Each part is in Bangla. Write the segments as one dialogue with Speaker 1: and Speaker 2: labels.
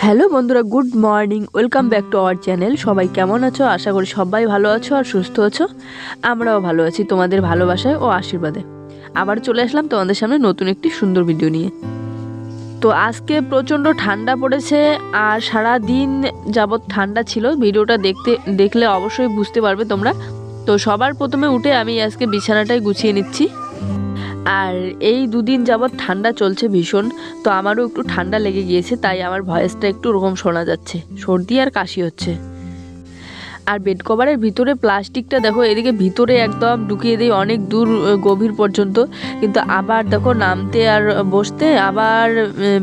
Speaker 1: হ্যালো বন্ধুরা, good morning. Welcome back to our channel. সবাই কেমন আছো? আশা করি সবাই ভালো আছো আর সুস্থ আছো। আমরাও ভালো আছি তোমাদের ভালোবাসায় ও আশীর্বাদে। আবার চলে আসলাম তোমাদের সামনে নতুন একটি সুন্দর ভিডিও নিয়ে। তো আজকে প্রচণ্ড ঠান্ডা পড়েছে আর সারা দিন যাবৎ ঠান্ডা ছিল। ভিডিওটা দেখলে অবশ্যই বুঝতে পারবে তোমরা। তো সবার প্রথমে উঠে আমি আজকে বিছানাটাই গুছিয়ে নিচ্ছি। আর এই দুদিন যাবৎ ঠান্ডা চলছে ভীষণ, তো আমারও একটু ঠান্ডা লেগে গিয়েছে, তাই আমার ভয়েসটা একটু ওরকম শোনা যাচ্ছে, সর্দি আর কাশি হচ্ছে। আর বেড কভারের ভিতরে প্লাস্টিকটা দেখো, এদিকে ভিতরে একদম ঢুকিয়ে দিই অনেক দূর গভীর পর্যন্ত, কিন্তু আবার দেখো নামতে আর বসতে আবার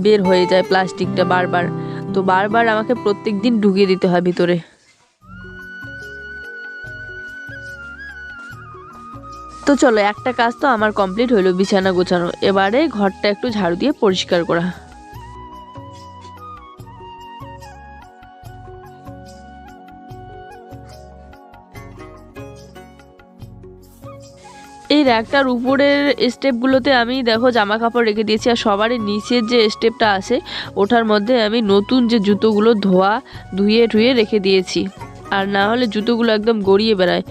Speaker 1: বের হয়ে যায় প্লাস্টিকটা বারবার। তো বারবার আমাকে প্রত্যেক দিন ঢুকিয়ে দিতে হয় ভিতরে। তো চলো, একটা কাজ তো আমার কমপ্লিট হইলো, বিছানা গোছানো। এবারে ঘরটা একটু ঝাড়ু দিয়ে পরিষ্কার করা। এই র্যাকটার উপরের স্টেপগুলোতে আমি দেখো জামা কাপড় রেখে দিয়েছি, আর সবারই নিচের যে স্টেপটা আছে ওটার মধ্যে আমি নতুন যে জুতোগুলো ধুয়ে রেখে দিয়েছি, আর না হলে জুতোগুলো একদম গড়িয়ে বেড়ায়।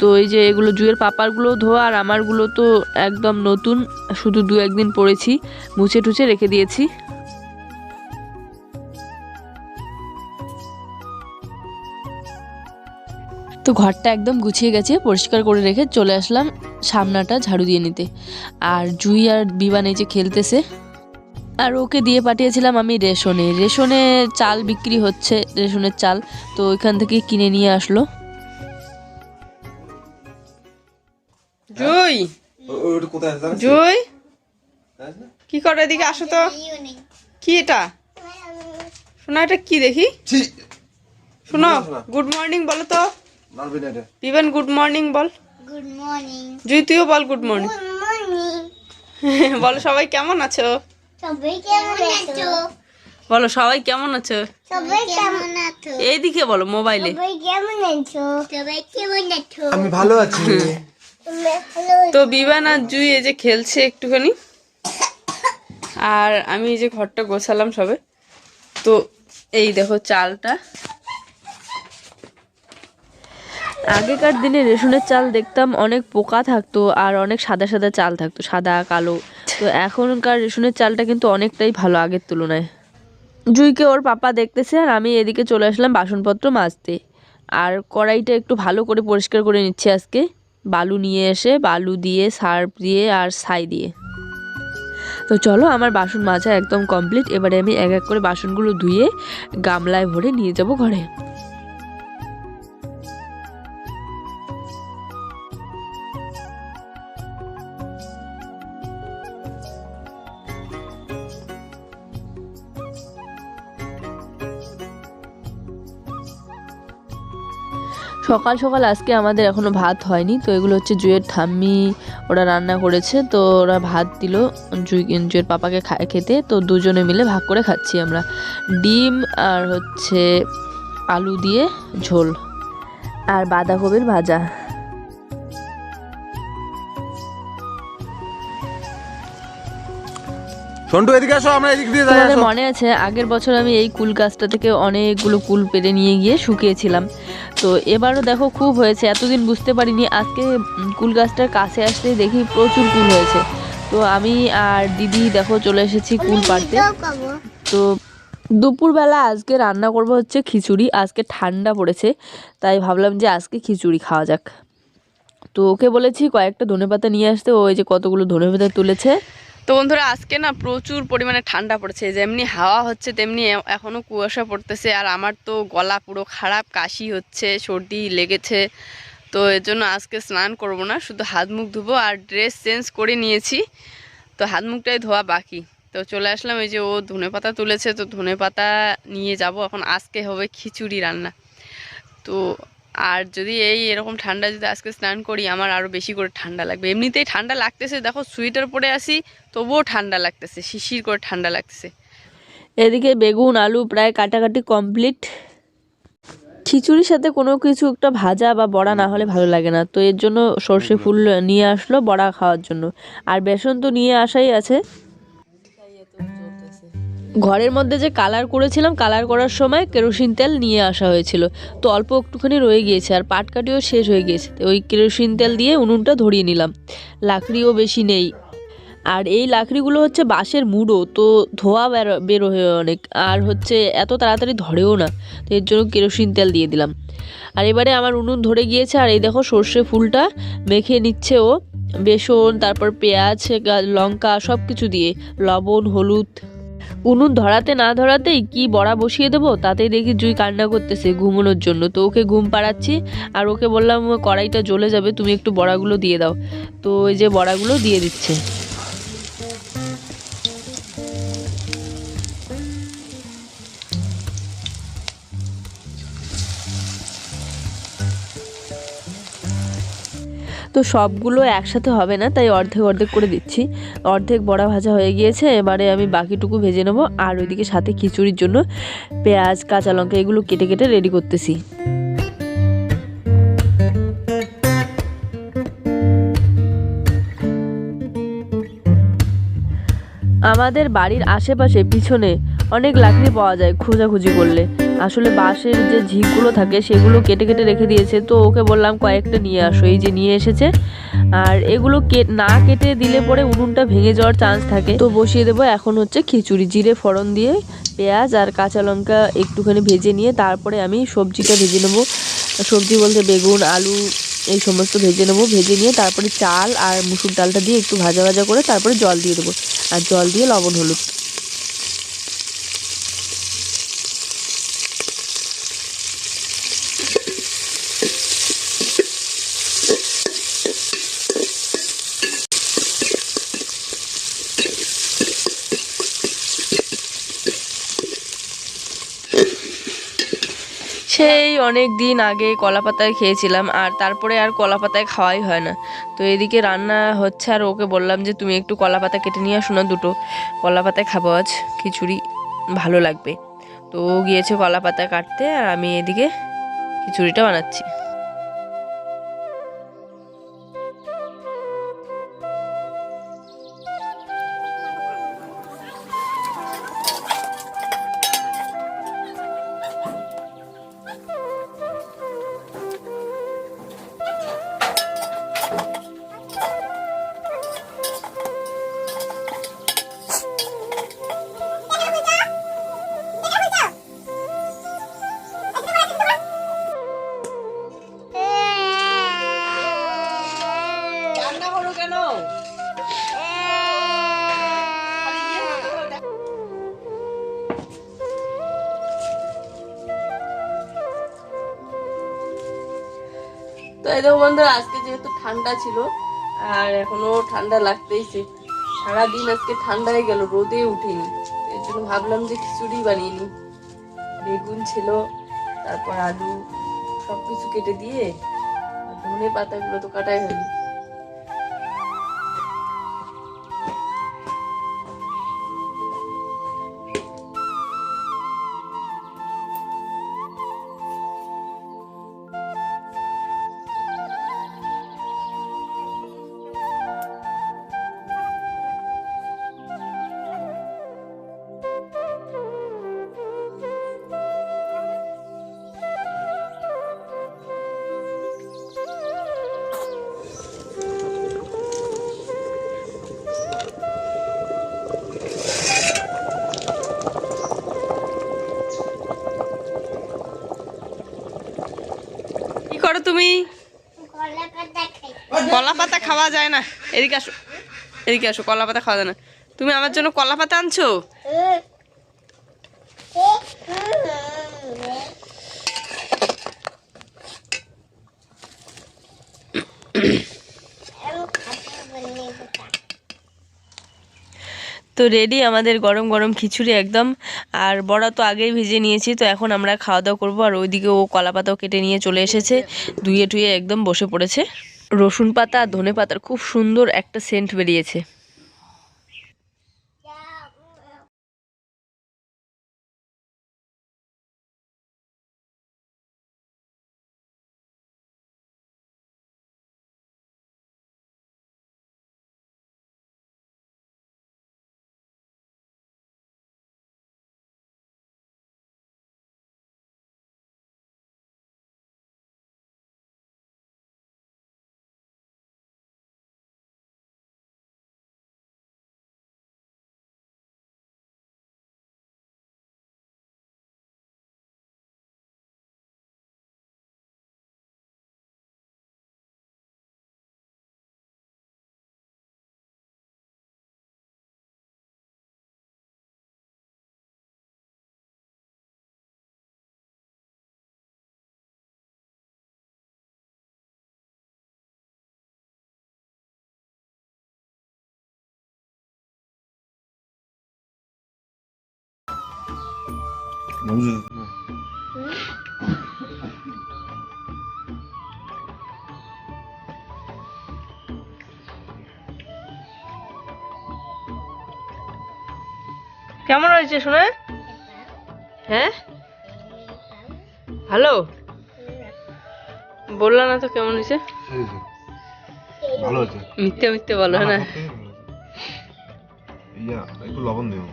Speaker 1: তো এই যে এগুলো জুয়ের পাপারগুলো ধোয়া, আর আমারগুলো তো একদম নতুন, শুধু 2-1 দিন পরেছি, মুছে টুছে রেখে দিয়েছি। তো ঘরটা একদম গুছিয়ে গেছে, পরিষ্কার করে রেখে চলে আসলাম সামনাটা ঝাড়ু দিয়ে নিতে। আর জুই আর বিবান এই যে খেলতেছে, আর ওকে দিয়ে পাঠিয়েছিলাম আমি রেশনে চাল বিক্রি হচ্ছে, রেশনের চাল, তো ওইখান থেকে কিনে নিয়ে আসলো।
Speaker 2: জুই জুই কি করে, এদিকে আসো তো। কি এটা শোনা, এটা কি দেখি? শোনো, গুড মর্নিং বলো তো। বিবেন গুড মর্নিং বল।
Speaker 3: Good morning.
Speaker 2: জুই তুইও বল গুড মর্নিং।
Speaker 3: Good morning.
Speaker 2: বলো সবাই কেমন আছো?
Speaker 3: সবাই কেমন আছো?
Speaker 2: বলো সবাই কেমন আছো?
Speaker 3: সবাই কেমন আছো?
Speaker 2: এইদিকে বলো মোবাইলে।
Speaker 3: সবাই কেমন আছো? সবাই কেমন আছো?
Speaker 4: আমি ভালো আছি।
Speaker 2: তো বিবান আর জুই এই যে খেলছে একটুখানি, আর আমি এই যে ঘরটা গোছালাম সবে। তো এই দেখো চালটা,
Speaker 1: আগেকার দিনে রেশনের চাল দেখতাম অনেক পোকা থাকতো আর অনেক সাদা সাদা চাল থাকতো, সাদা কালো। তো এখনকার রেশনের চালটা কিন্তু অনেকটাই ভালো আগের তুলনায়। জুইকে ওর পাপা দেখতেছে, আর আমি এদিকে চলে আসলাম বাসনপত্র মাজতে। আর কড়াইটা একটু ভালো করে পরিষ্কার করে নিচ্ছি আজকে, বালু নিয়ে এসে, বালু দিয়ে সার্ফ দিয়ে আর ছাই দিয়ে। তো চলো, আমার বাসন মাজা একদম কমপ্লিট। এবারে আমি এক এক করে বাসনগুলো ধুয়ে গামলায় ভরে নিয়ে যাব ঘরে। সকাল সকাল আজকে আমাদের এখনো ভাত হয়নি, তো এগুলো হচ্ছে জুয়ের ঠাম্মি, ওরা রান্না করেছে, তো ওরা ভাত দিল জুয়ের পাপাকে খেতে। তো দুজনে মিলে ভাগ করে খাচ্ছি আমরা। ডিম আর হচ্ছে আলু দিয়ে ঝোল আর বাঁধাকপির ভাজা।
Speaker 4: সন্টু এদিকে আসো, আমরা এদিক দিয়ে যাই।
Speaker 1: তোমাদের মনে আছে আগের বছর আমি এই কুল গাছটা থেকে অনেকগুলো কুল পেড়ে নিয়ে গিয়ে শুকিয়েছিলাম। তো এবারও দেখো খুব হয়েছে, এতদিন বুঝতে পারিনি, আজকে কুল গাছটার কাছে আসতেই দেখি প্রচুর কুল হয়েছে। তো আমি আর দিদি দেখো চলে এসেছি কুল পাড়তে। তো দুপুরবেলা আজকে রান্না করব হচ্ছে খিচুড়ি। আজকে ঠান্ডা পড়েছে, তাই ভাবলাম যে আজকে খিচুড়ি খাওয়া যাক। তো ওকে বলেছি কয়েকটা ধনেপাতা নিয়ে আসতে, ওই যে কতগুলো ধনেপাতা তুলেছে।
Speaker 2: তো বন্ধুরা আজকে না প্রচুর পরিমাণে ঠান্ডা পড়েছে, যেমনি হাওয়া হচ্ছে তেমনি এখনও কুয়াশা পড়তেছে। আর আমার তো গলা পুরো খারাপ, কাশি হচ্ছে, সর্দি লেগেছে। তো এর জন্য আজকে স্নান করব না, শুধু হাত মুখ ধুবো। আর ড্রেস চেঞ্জ করে নিয়েছি, তো হাত মুখটাই ধোয়া বাকি। তো চলে আসলাম, এই যে ও ধনেপাতা তুলেছে, তো ধনেপাতা নিয়ে যাব এখন। আজকে হবে খিচুড়ি রান্না। তো আর যদি এরকম ঠান্ডা যদি আজকে স্নান করি, আমার আরও বেশি করে ঠান্ডা লাগবে। এমনিতেই ঠান্ডা লাগতেছে, দেখো সোয়েটার পরে আসি তবুও ঠান্ডা লাগতেছে, শিশির করে ঠান্ডা লাগতেছে।
Speaker 1: এদিকে বেগুন আলু প্রায় কাটাকাটি কমপ্লিট। খিচুড়ির সাথে কোনো কিছু একটা ভাজা বা বড়া না হলে ভালো লাগে না, তো এর জন্য সর্ষে ফুল নিয়ে আসলো বড়া খাওয়ার জন্য। আর বেসন তো নিয়ে আসাই আছে। ঘরের মধ্যে যে কালার করেছিলাম, কালার করার সময় কেরোসিন তেল নিয়ে আসা হয়েছিল, তো অল্প একটুখানি রয়ে গিয়েছে আর পাটকাঠিও শেষ হয়ে গিয়েছে, তো ওই কেরোসিন তেল দিয়ে উনুনটা ধরিয়ে নিলাম। লাকড়িও বেশি নেই, আর এই লাকড়িগুলো হচ্ছে বাঁশের মুড়ো, তো ধোয়া বেরো হয়ে অনেক, আর হচ্ছে এত তাড়াতাড়ি ধরেও না, তো এর জন্য কেরোসিন তেল দিয়ে দিলাম। আর এবারে আমার উনুন ধরে গিয়েছে, আর এই দেখো সর্ষে ফুলটা মেখে নিচ্ছে ও, বেসন, তারপর পেঁয়াজ, লঙ্কা সব কিছু দিয়ে, লবণ, হলুদ। উনুন ধরাতে না ধরাতেই কি বড়া বসিয়ে দেবো, তাতেই দেখি জুই কান্না করতেছে ঘুমানোর জন্য, তো ওকে ঘুম পাড়াচ্ছি, আর ওকে বললাম কড়াইটা জ্বলে যাবে, তুমি একটু বড়াগুলো দিয়ে দাও, তো ওই যে বড়াগুলো দিয়ে দিচ্ছে। তো সবগুলো একসাথে হবে না, তাই অর্ধেক অর্ধেক করে দিচ্ছি। অর্ধেক বড়া ভাজা হয়ে গিয়েছে, এবারে আমি বাকিটুকু ভেজে নেবো, আর ওইদিকে সাথে খিচুড়ির জন্য পেঁয়াজ, কাঁচা লঙ্কা এগুলো কেটে কেটে রেডি করতেছি। আমাদের বাড়ির আশেপাশে পিছনে অনেক লাকড়ি পাওয়া যায় খোঁজাখুঁজি করলে। আসলে বাঁশের যে ঝিকগুলো থাকে সেগুলো কেটে কেটে রেখে দিয়েছে, তো ওকে বললাম কয়েকটা নিয়ে আসো, এই যে নিয়ে এসেছে। আর এগুলো না কেটে দিলে পরে উনুনটা ভেঙে যাওয়ার চান্স থাকে, তো বসিয়ে দেবো। এখন হচ্ছে খিচুড়ি, জিরে ফোড়ন দিয়ে পেঁয়াজ আর কাঁচা লঙ্কা একটুখানি ভেজে নিয়ে তারপরে আমি সবজিটা ভেজে নেবো। সবজি বলতে বেগুন, আলু এই সমস্ত ভেজে নেবো। ভেজে নিয়ে তারপরে চাল আর মুসুর ডালটা দিয়ে একটু ভাজা ভাজা করে তারপরে জল দিয়ে দেবো, আর জল দিয়ে লবণ হলুদ। সেই অনেক দিন আগে কলা পাতায় খেয়েছিলাম, আর তারপরে আর কলা পাতায় খাওয়াই হয় না। তো এদিকে রান্না হচ্ছে, আর ওকে বললাম যে তুমি একটু কলা পাতা কেটে নিয়ে আসো না, দুটো কলা পাতায় খাবো আজ খিচুড়ি, ভালো লাগবে। তো ও গিয়েছে কলা পাতা কাটতে, আর আমি এদিকে খিচুড়িটা বানাচ্ছি।
Speaker 2: তো এই দেখো বন্ধুরা, আজকে যেহেতু ঠান্ডা ছিল আর এখনো ঠান্ডা লাগতেইছে, সারাদিন আজকে ঠান্ডায় গেল, রোদে উঠিনি, এর জন্য ভাবলাম যে খিচুড়ি বানিয়ে নি। বেগুন ছিল, তারপর আলু সবকিছু কেটে দিয়ে, আর ধনে পাতাগুলো তো কাটাই হয়নি। কি করো তুমি?
Speaker 3: কলা পাতা খাই।
Speaker 2: কলা পাতা খাওয়া যায় না, এদিকে আসো, এদিকে আসো, কলা পাতা খাওয়া যায় না। তুমি আমার জন্য কলা পাতা আনছো?
Speaker 1: তো রেডি আমাদের গরম গরম খিচুড়ি একদম, আর বড়া তো আগেই ভেজে নিয়েছি, তো এখন আমরা খাওয়া দাওয়া করবো। আর ওইদিকে ও কলা পাতাও কেটে নিয়ে চলে এসেছে, ধুয়ে টুয়ে একদম বসে পড়েছে। রসুন পাতা আর ধনে পাতার খুব সুন্দর একটা সেন্ট বেরিয়েছে।
Speaker 2: কেমন হয়েছে শোনা? হ্যাঁ ভালো বললা না তো কেমন হয়েছে?
Speaker 4: ভালো আছে।
Speaker 2: মিথ্যে মিথ্যে বলো না।
Speaker 4: ইয়া একটু লবণ দিও।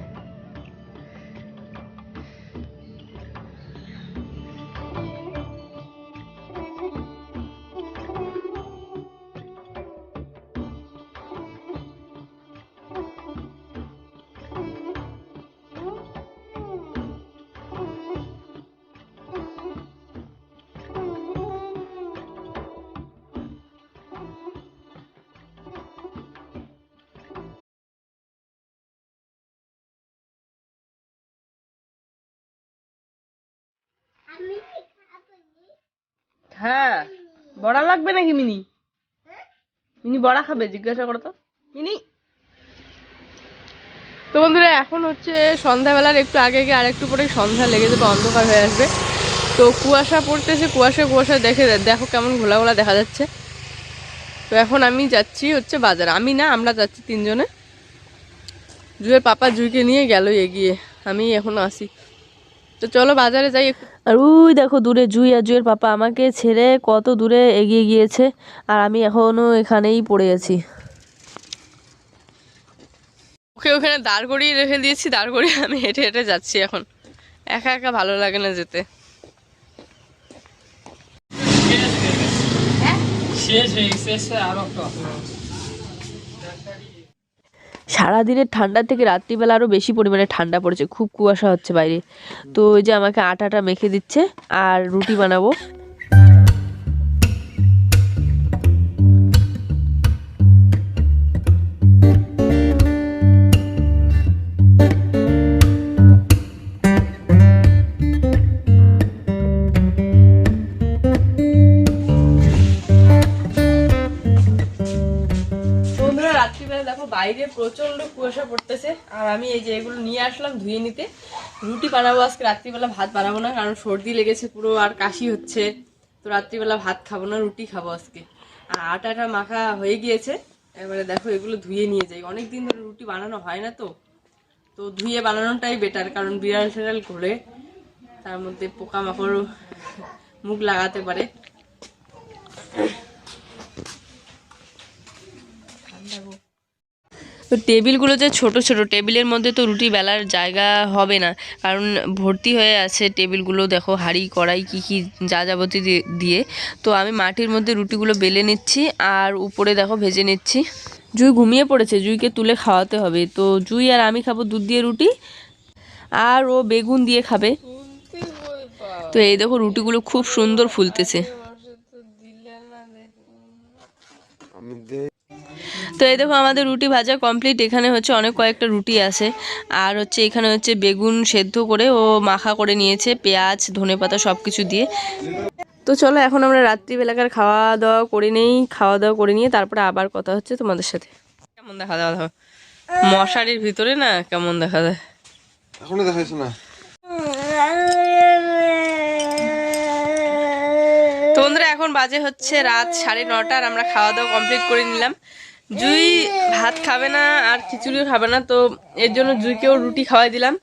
Speaker 2: হ্যাঁ বড়া লাগবে নাকি মিনি? মিনি বড়া খাবে জিজ্ঞাসা করো তো মিনি। তো বন্ধুরা এখন হচ্ছে সন্ধ্যাবেলার একটু আগে আগে আর একটু পরে সন্ধ্যা লেগে যাবে, অন্ধকার হয়ে আসবে। তো কুয়াশা পড়তেছে, কুয়াশা দেখো কেমন ঘোলা ঘোলা দেখা যাচ্ছে। তো এখন আমি যাচ্ছি হচ্ছে বাজারে, আমি না আমরা যাচ্ছি তিনজনে। জুয়ের পাপা জুইকে নিয়ে গেল এগিয়ে, আমি এখন আসি। তো চলো বাজারে যাই একটু।
Speaker 1: আর ওই দেখো দূরে জুই আর জুইয়ের পাপা আমাকে ছেড়ে কত দূরে এগিয়ে গিয়েছে, আর আমি এখনো এখানেই পড়ে আছি।
Speaker 2: ওকে ওখানে দাঁড় করিয়ে রেখে দিয়েছি, দাঁড় করিয়ে আমি হেঁটে হেঁটে যাচ্ছি এখন। একা একা ভালো লাগে না যেতে।
Speaker 1: সারাদিনের ঠান্ডা থেকে রাত্রিবেলা আরও বেশি পরিমাণে ঠান্ডা পড়েছে, খুব কুয়াশা হচ্ছে বাইরে। তো ওই যে আমাকে আটাটা মেখে দিচ্ছে আর রুটি বানাবো।
Speaker 2: রাত্রিবেলা দেখো বাইরে প্রচন্ড কুয়াশা পড়তেছে, আর আমি এই যে এগুলো নিয়ে আসলাম ধুয়ে নিতে। রুটি বানাবো আজকে রাত্রিবেলা, ভাত বানাবো না, কারণ সর্দি লেগেছে পুরো আর কাশি হচ্ছে। তো রাত্রিবেলা ভাত খাবো না, রুটি খাবো আজকে। আর আটাটা মাখা হয়ে গিয়েছে, এবারে দেখো এগুলো ধুয়ে নিয়ে যাই। অনেকদিন ধরে রুটি বানানো হয় না, তো তো ধুয়ে বানানোটাই বেটার, কারণ বিড়াল টিড়াল ঘোরে, তার মধ্যে পোকামাকড় মুখ লাগাতে পারে। তো টেবিলগুলো যে ছোট ছোট, টেবিলের মধ্যে তো রুটি বেলার জায়গা হবে না, কারণ ভর্তি হয়ে আছে টেবিলগুলো। দেখো হাঁড়ি কড়াই কী কী যা যাবতীয় দিয়ে। তো আমি মাটির মধ্যে রুটিগুলো বেলে নিচ্ছি আর উপরে দেখো ভেজে নিচ্ছি। জুই ঘুমিয়ে পড়েছে, জুইকে তুলে খাওয়াতে হবে। তো জুই আর আমি খাবো দুধ দিয়ে রুটি, আর ও বেগুন দিয়ে খাবে। তো এই দেখো রুটিগুলো খুব সুন্দর ফুলতেছে। তো এই দেখো আমাদের রুটি ভাজা কমপ্লিট। এখানে হচ্ছে অনেক কয়েকটা রুটি আছে, আর হচ্ছে এখানে হচ্ছে বেগুন সেদ্ধ করে ও মাখা করে নিয়েছে, পেঁয়াজ ধনেপাতা সব কিছু দিয়ে। তো চলো এখন আমরা রাত্রিবেলাকার খাওয়া দাওয়া করে নিয়ে তারপরে আবার কথা হচ্ছে তোমাদের সাথে। কেমন দেখা যায় দেখো মশারির ভিতরে না, কেমন দেখা যায়
Speaker 4: এখনো দেখাইছ না।
Speaker 2: তো বন্ধুরা এখন বাজে হচ্ছে রাত 9:30, আর আমরা খাওয়া দাওয়া কমপ্লিট করে নিলাম। জুই ভাত খাবে না আর খিচুড়িও খাবে না, তো এর জন্য জুইকেও রুটি খাওয়াই দিলাম,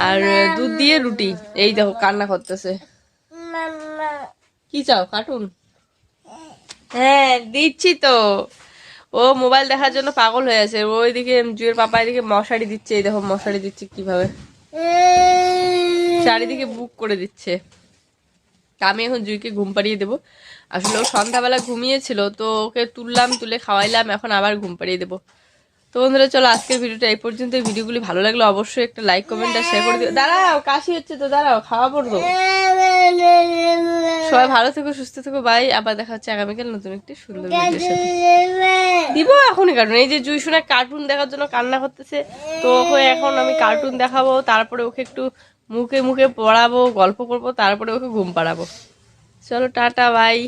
Speaker 2: আর দুধ দিয়ে রুটি। এই দেখো কান্না করতেছে। কি চাও, কার্টুন? হ্যাঁ দিচ্ছি তো। ও মোবাইল দেখার জন্য পাগল হয়ে আছে। ওইদিকে জুয়ের পাপা এদিকে মশারি দিচ্ছে, এই দেখো মশারি দিচ্ছে কিভাবে, চারিদিকে বুক করে দিচ্ছে। আমি এখন জুইকে ঘুম পাড়িয়ে দেবো। আসলে ও সন্ধ্যাবেলা ঘুমিয়েছিল, তো ওকে তুললাম, তুলে খাওয়াইলাম, এখন আবার ঘুম পাড়িয়ে দেবো। তো বন্ধুরা চলো আজকের ভিডিওটা এই পর্যন্ত। এই ভিডিওগুলি ভালো লাগলে অবশ্যই একটা লাইক কমেন্ট আর শেয়ার করে দিও। দাঁড়াও কাশি হচ্ছে তো, দাঁড়াও খাওয়া পড়বো। সবাই ভালো থেকো, সুস্থ থেকো, বাই। আবার দেখা হচ্ছে আগামীকাল নতুন একটি সুন্দর ভিডিওর সাথে। দিব এখনই কার্টুন। এই যে জুই শোনা কার্টুন দেখার জন্য কান্না করতেছে, তো ওকে এখন আমি কার্টুন দেখাবো, তারপরে ওকে একটু মুখে মুখে পড়াবো, গল্প করবো, তারপরে ওকে ঘুম পাড়াবো। চলো টাটা বাই।